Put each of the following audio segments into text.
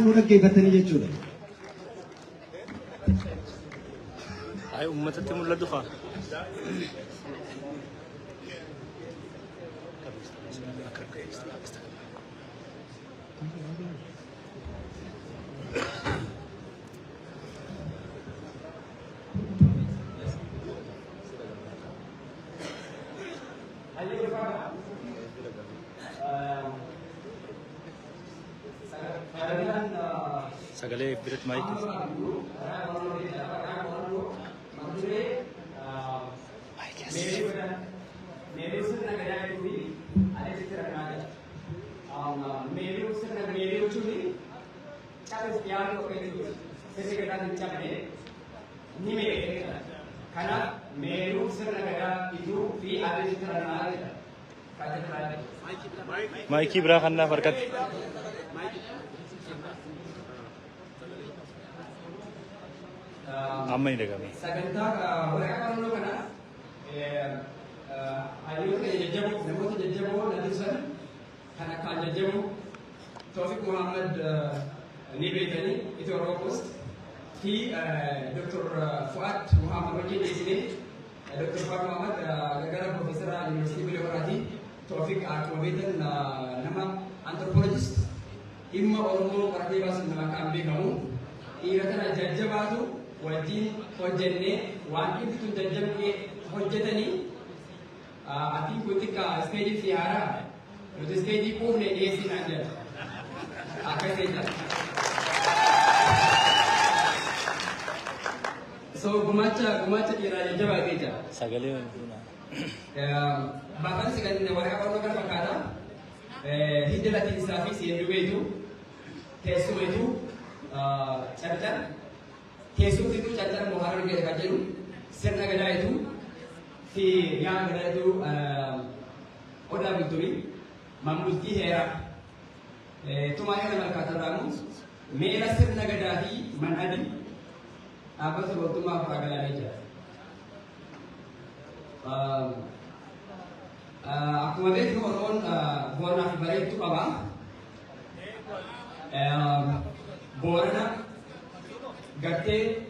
kanaan nu dhaggeeffatanii jechuudha. Ay ummatatti mul'atu faa. Sagalee biratti maayikii. Maayikii biraa kan naaf harkatti. Amma ini kami. Sagantaa waraqaa qorannoo kana hayyoota jajjaboo namoota jajjaboo lallisan kan akkaan jajjaboo Tawfiq Muhammad ni beekanii Itoophiyaa Post fi Dr. Fuad Muhammad wajjin dhiyeessine Dr. Fuad Muhammad gara Profeesara Yuunivarsiitii Biyya Horaati Tawfiq akkuma beektan nama anthropologist dhimma Oromoo qoratee baasuun nama kan beekamu dhiira kana jajjabaatu wajjin hojjenne waan ibsuun jajjabee hojjetanii atiin kun xiqqaa isteejii fi haaraa nuti isteejii quufne dhiyeessinaan jedha akkasii jedha. So gumaacha dhiiraa jajjabaa keessa. Sagalee. Bakka sagantaa waraqaa qorannoo kan fakkaata hidda latiinsaa fi seendu beetu teessumeetu carcar. Keessumti itu cacar muharram kita kajian, sirna gada itu, si yang gada itu oda bituri, mamluki hera. Itu mana yang kata ramu, mera sirna gada di mana di, apa sebab tu mah peragalan aja. Aku ada tu orang buat nak balik tu apa? Borana Gartee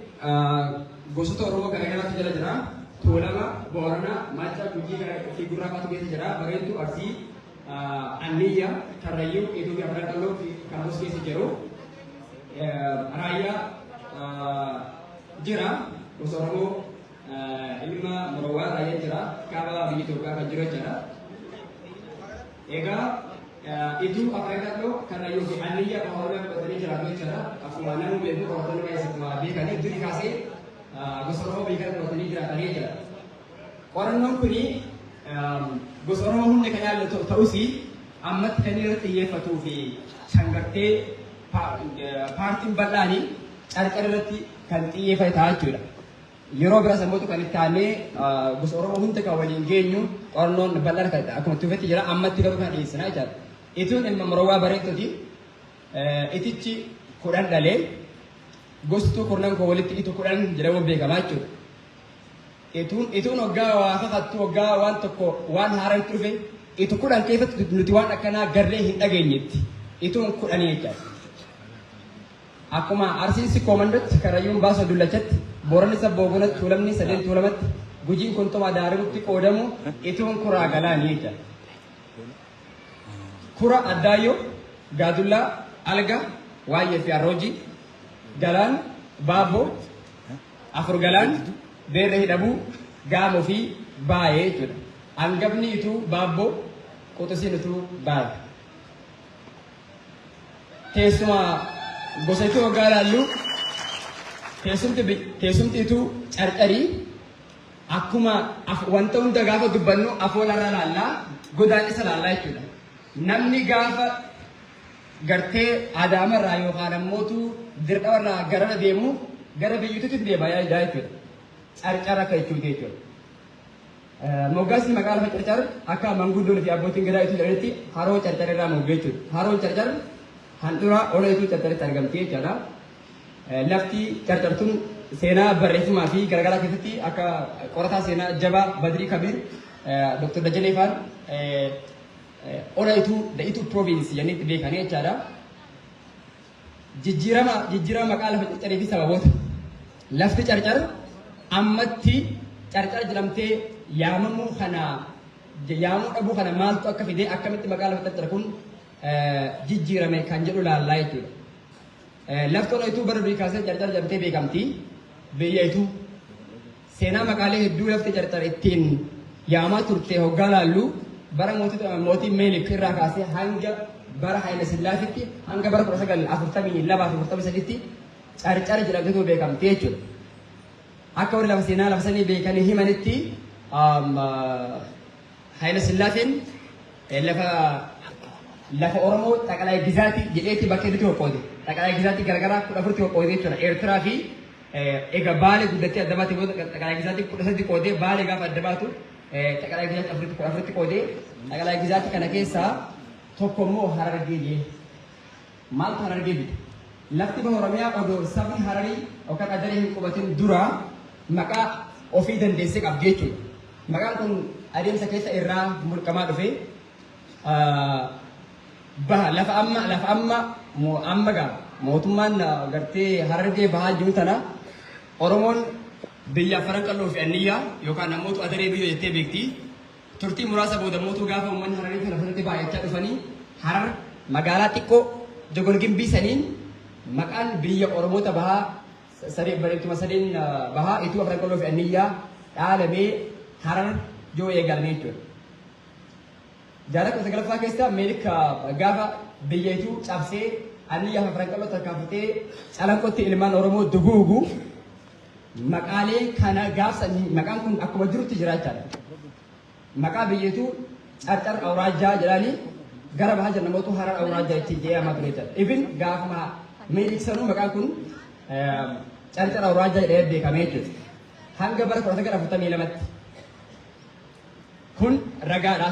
gosoota Oromoo garaagaraatu jala jira. Tuulama, Boorana, Macha, Gujii fi Gurraafaatu keessa jira. Bareedduu, Arsii, Anniyya, Karrayyuu, Eeduu fi Afran Qalloo fi Kaabos keessa jiru. Raayyaa jira. Gosa Oromoo ilma Morowaa Raayyaa jira. Kaaba biyya Itoophiyaa kan jiru jira. Egaa itu Afran Qalloo, Karrayyuu fi Anniyya kan Oromoo qabatanii jiraatu jira. Akkuma namni beeku qorannoo keessatti beekanii durii kaasee gosa Oromoo beekan qabatanii jiraatanii jira. Qorannoon kuni gosa Oromoo hundi kan yaallatu ta'us ammatti kan irratti xiyyeeffatuu fi shangartee paartiin bal'aanii carcar irratti kan xiyyeeffate ta'a jechuudha. Yeroo biraa sammootu kan itti aanee gosa Oromoo hunda kan waliin geenyu qorannoon bal'aan kan akkuma tuufetti jira ammatti garuu kan dhiyeessinaa jechaadha. Ituun ilma Morowaa bareeddoti itichi kudhan dhalee gostu kurnan koo walitti itu kudhan jedhamuun beekamaa jechuudha. Ituun waggaa waa fakkaattu waggaa waan tokko waan haaraan dhufe itu kudhan keessatti nuti waan akkanaa garree hin dhageenyetti ituun kudhanii jechaadha. Akkuma Arsiinsi Koomandotti Karrayyuun Baasoo Dullachatti Booranni Sabboogunatti Tuulamni Sadeen Tuulamatti Gujiin Kuntumaa Daarimutti qoodamu ituun kuraa galaanii jechaadha. Kura Addaayyoo Gaadullaa Alga Waayee fi Arroojii Galaan Baaboo Afur Galaan Beerra Hidhabuu Gaamoo fi Baayee jechuudha. Hangafni ituu Baabboo Quxusiin ituu Baayee. Teessuma gosa ituu waggaa ilaallu teessumti ituu carcarii akkuma wanta hunda gaafa dubbannu afoolaa laallaa godaan isa laallaa jechuudha. Namni gaafa gartee Adaamarraa yookaan ammootu Dirqamarraa garana deemu gara biyyuutti deemaa jechuudha. Carcara akka jechuudha. Moggaasni magaalaa Carcar akka manguddoon fi abbootiin gadaa itti jedhanitti haroo carcararraa moggee jechuudha. Haroon carcar handhuura ola itti carcaritti argamti jechuudha. Lafti carcartuun seenaa barreeffamaa fi garagaraa keessatti akka qorataa seenaa jabaa Badrii Kabir Dr. Dajanee Faan ola itu da itu provinsi yang ini beekanii jechaadha. jijjiirama maqaa lafa carcarii fi sababoota. Lafti carcar ammatti carcar jedhamtee yaamamuu dhabuu kana maaltu akka fidee akkamitti maqaa lafa carcar kun jijjiirame kan jedhu laallaa jechuudha. Lafti onaytuu bara durii kaasee carcar jedhamtee beekamti. Biyyaytuu seenaa maqaalee hedduu lafti carcar ittiin yaamaa turte hoggaa laallu bara mootii Meelik irraa kaasee hanga bara Haayile Sillaasitti hanga bara 1942-43tti carcar jedhamteetu beekamti jechuudha. Akka warri lafa seenaa lafa sanii beekanii himanitti Haayile Sillaaseen lafa Oromoo xaqalaa gizaatii jedheetti bakka hedduutti qoqqoode. Xaqalaa gizaatii garagaraa 14 qoqqoode jechuudha. Eertiraa fi egaa Baalee guddattee adda baatee booda xaqalaa gizaatii 13 qoodee Baalee gaafa adda baatu xaqalaa gizaatii 14 qoodee xaqalaa gizaatii kana keessaa tokko immoo Harargee jee. Maaltu Harargee bite? Lafti baha Oromiyaa odoo sabni Hararii yookaan Adaree hin qubatin dura maqaa ofii dandeessee qabdi jechuudha. Maqaan kun adeemsa keessa irraa mulqamaa dhufe baha lafa amma gaa mootummaan gartee Harargee bahaa jiru tana Oromoon biyya Afran Qalloo fi Anniyyaa yookaan namoota Adaree biyya jettee beekti. Turtii muraasa booda mootuu gaafa uummanni Hararii kana fudhatee baay'achaa dhufanii Harar magaalaa xiqqoo Jogolgimbii saniin maqaan biyya Oromoota bahaa bareeduma sadeen bahaa ituu Afran Qalloo fi Anniyyaa dhaalamee Harar yoo eegalame jechuudha. Jaalaka sagalaffaa keessa Meelik gaafa biyya ituu cabsee Anniyyaa fi Afran Qalloo tarkaanfatee calanqootti ilmaan Oromoo duguugu maqaalee kana gaafsan maqaan kun akkuma jirutti jiraachaadha. Maqaa biyyeetu carcar awraajjaa jedhanii gara bahaa jiran namoota Harar awraajjaa ittiin jedhamaa ture jechuudha. Ibin gaafama Meelik sanuu maqaan kun carcar awraajjaa jedhamee beekamee jechuudha. Hanga bara 1942tti. Kun ragaa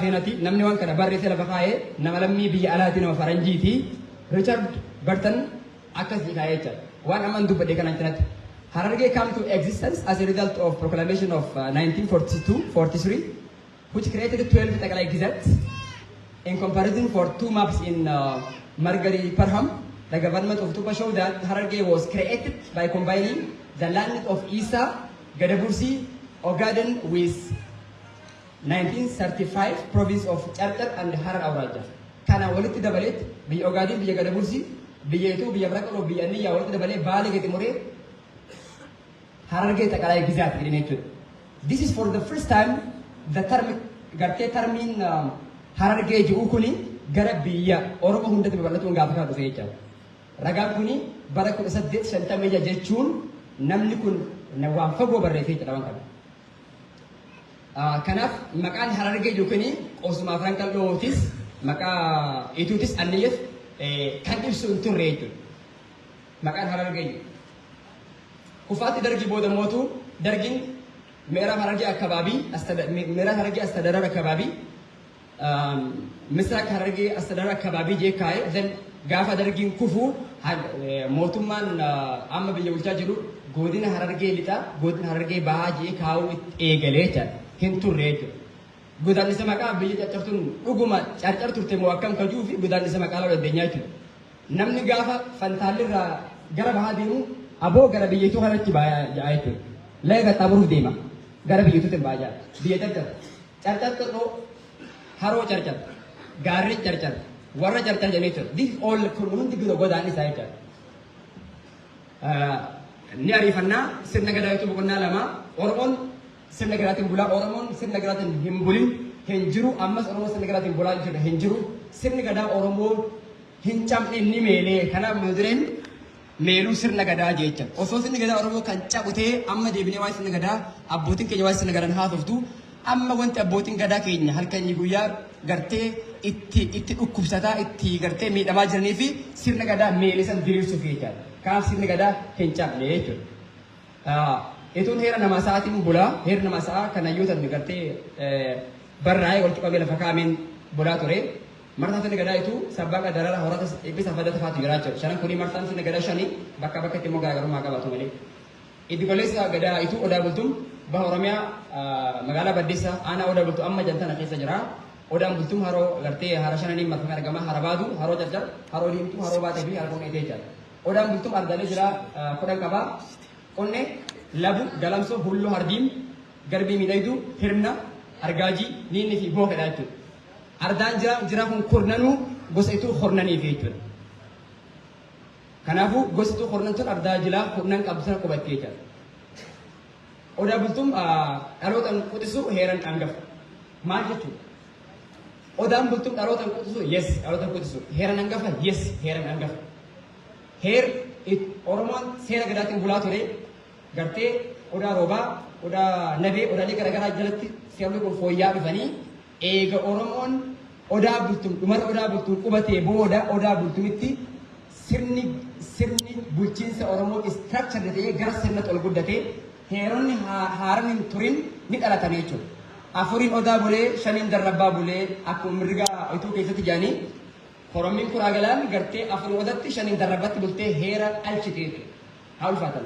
seenaati. Namni waan kana barreessee lafa kaa'ee nama lammii biyya alaati nama faranjiiti. Richard Burton akkasii kaa'ee jechuudha. Waan amman dubbadhee kanaan cinatti. Harargee came to existence as a result of proclamation of 1942-43, which created 12 Tagalog Gazettes. In comparison, for 2 maps in Margari Parham, the government of Tupa showed that Harargee was created by combining the land of Isa, Gadabursi, Ogaden with 1935 province of Charter and Harar Awraja. Kana walitti dabalet, biyya Ogaden, biyya Gadabursi, biyya itu, biyya Brakalo, biyya Anniyyaa walitti dabalee Baalee Geetimoree Harargee Tagalog Gizat jedhanii jechuudha. This is for the first time the termiin Harargee jedhu kuni gara biyya Oromoo hundatti babal'atuun gaafa kana dhufe jechuudha. Ragaan kuni bara 1856 jechuun namni kun waan fagoo barreessee jedha waan kana. Kanaaf maqaan Harargee jedhu kuni osuma Afran Qallootis maqaa ituutis Anniyyaaf kan ibsu hin turre jechuudha. Maqaan Harargee jedhu. Kufaati dargi booda mootu dargin ምዕራብ ሐረርጌ አካባቢ አስተዳደር አካባቢ ምስራቅ ሐረርጌ አስተዳደር አካባቢ ጄካይ ዘን ጋፋ ደርጊን ኩፉ ሞቱማን አመ በየውልቻ ጅሩ ጎዲን ሐረርጌ ሊጣ ጎዲን ሐረርጌ ባጂ ካው ኤገሌቻ ሂንቱሬጅ ጎዳን ሰማቃ በየ ጨርጨርቱን ዱጉማ ጨርጨር ቱርቴ መዋከም ከጁፊ ጎዳን ሰማቃ ላይ ወደኛቹ ነምኒ ጋፋ ፈንታልራ ገረ ባሃዲኑ አቦ ገረ በየቱ ሐረርጌ ባያይቱ ላይ ገጣብሩ ዴማ ገረ በየቱ ተባያ በየ ጨርጨር ጥሮ haro carcar gaarri carcar warra carcar janicho this all hundi gido godani saicha ni arifanna sirna gadaitu bukonna lama oromon sirna gadatin bula oromon sirna gadatin himbulin henjiru ammas oromon sirna gadatin bula jira henjiru sirna gada oromo hincamne ni mele kana mudren melu sirna gada jecha oso sirna gada oromo kan cabute amma debine way sirna gada abbotin ke way sirna gadan haafuftu amma wanti abbootiin gadaa keenya halkanii guyyaa gartee itti dhukkubsataa itti gartee miidhamaa jiranii fi sirna gadaa meelisan diriirsuuf jechaadha. Kanaaf sirni gadaa hin cabne jechuudha. Ituun heera namaa sa'aatiin bulaa heera namaa sa'a kan hayyoota gartee barraa'ee walitti qabee lafa kaa'ameen bulaa ture. Martaan sirni gadaa itu sabbaa qadaraa horata eebbisa fadda tafaatu jiraachuu. Shanan kunii martaan sirni gadaa shanii bakka bakkatti immoo garaagarummaa qabaatu malee. Iddi goleessa gadaa itu odaa bultuun Bahwa Oromia magaalaa Baddeessa aanaa odaa bultu amma jantana keessa jira. Odaan bultum haroo gartee hara shananii maqaan argama hara baadu haroo jajjar haroo diimtuu haroo baatee fi haroo dheedee jira. Odaan bultum ardaalee jira kudhan qabaa. Qonnee labu galamsoo hulluu hardiim garbii miidhagduu hirna argaajii niinni fi bookedha jechuudha. Ardaan jira kun kurnanuu gosa ituu hornaniif jechuudha. Kanaafuu gosa ituu hornan tun ardaa jila hornan qabdu sana qubattee jira. Odaa bultum dhalootaan quxisuu heeran hangafa. Maal jechuudha? Odaan bultum dhalootaan quxisuu yes dhalootaan quxisuu heeran hangafa yes heeran hangafa. Heer Oromoon seera gadaatiin bulaa ture gartee odaa roobaa odaa nabee odaalee garaagaraa jalatti seerri kun fooyya'aa dhufanii eega Oromoon odaa bultum dhumarra odaa bultum qubatee booda odaa bultumitti sirni bulchiinsa Oromoo istraakchar ta'ee gara sirnatti ol guddatee heeronni haaran hin turin ni dhalatan jechuudha. Afuriin odaa bulee shaniin darrabbaa bulee akkuma mirgaa ituu keessatti jaanii Oromiin kuraa galaan gartee afurii odatti shaniin darrabbatti bultee heera alchitee haa ulfaatan.